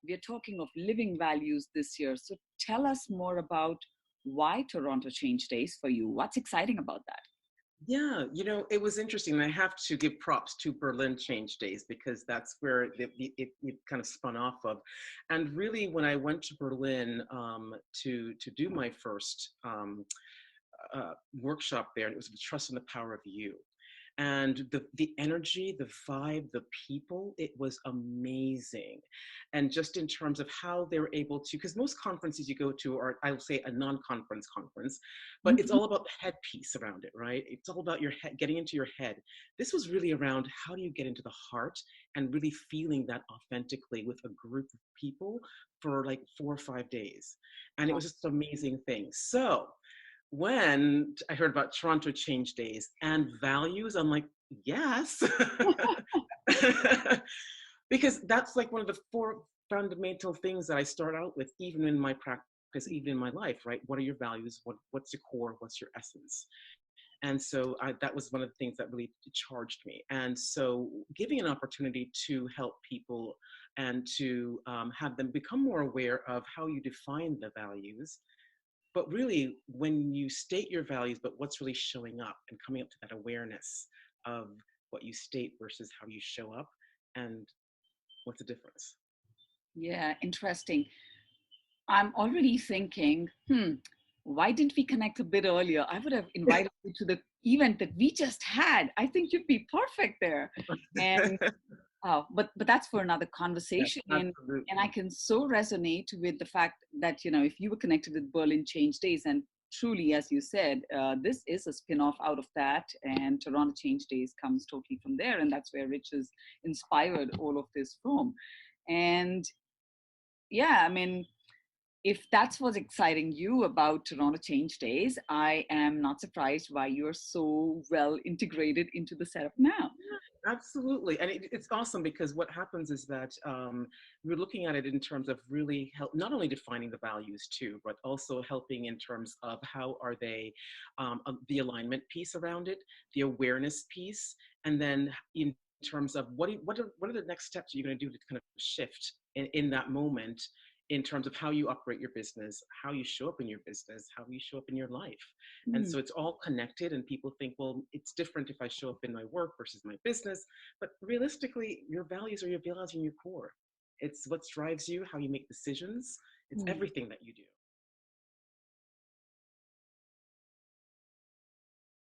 we're talking of living values this year. So tell us more about why Toronto Change Days for you. What's exciting about that? Yeah, it was interesting. And I have to give props to Berlin Change Days because that's where it kind of spun off of. And really, when I went to Berlin to do my first workshop there, and it was Trust in the Power of You. And the energy, the vibe, the people, it was amazing. And just in terms of how they're able to, because most conferences you go to are, I will say, a non-conference conference, but it's Mhm. all about the headpiece around it, right? It's all about your head, getting into your head. This was really around how do you get into the heart and really feeling that authentically with a group of people for like 4 or 5 days. And it Wow. was just an amazing thing. So when I heard about Toronto Change Days and values, I'm like, yes. Because that's like one of the four fundamental things that I start out with, even in my practice, even in my life, right? What are your values? What's your core? What's your essence? And so that was one of the things that really charged me. And so giving an opportunity to help people and to have them become more aware of how you define the values, but really when you state your values, but what's really showing up and coming up to that awareness of what you state versus how you show up and what's the difference. Yeah, interesting. I'm already thinking, why didn't we connect a bit earlier? I would have invited you to the event that we just had. I think you'd be perfect there. And but that's for another Yeah, conversation. And I absolutely. can so resonate with the fact that, if you were connected with Berlin Change Days, and truly, as you said, this is a spin-off out of that, and Toronto Change Days comes totally from there, and that's where Rich has inspired all of this from. And yeah, I mean, if that's what's exciting you about Toronto Change Days, I am not surprised why you're so well integrated into the setup now. Absolutely. And it's awesome because what happens is that we're looking at it in terms of really help, not only defining the values too, but also helping in terms of how are they, the alignment piece around it, the awareness piece, and then in terms of what are the next steps you're going to do to kind of shift in that moment in terms of how you operate your business, how you show up in your business, how you show up in your life. And Hmm. so it's all connected, and people think, well, it's different if I show up in my work versus my business. But realistically, your values are your values in your core. It's what drives you, how you make decisions. It's Hmm. everything that you do.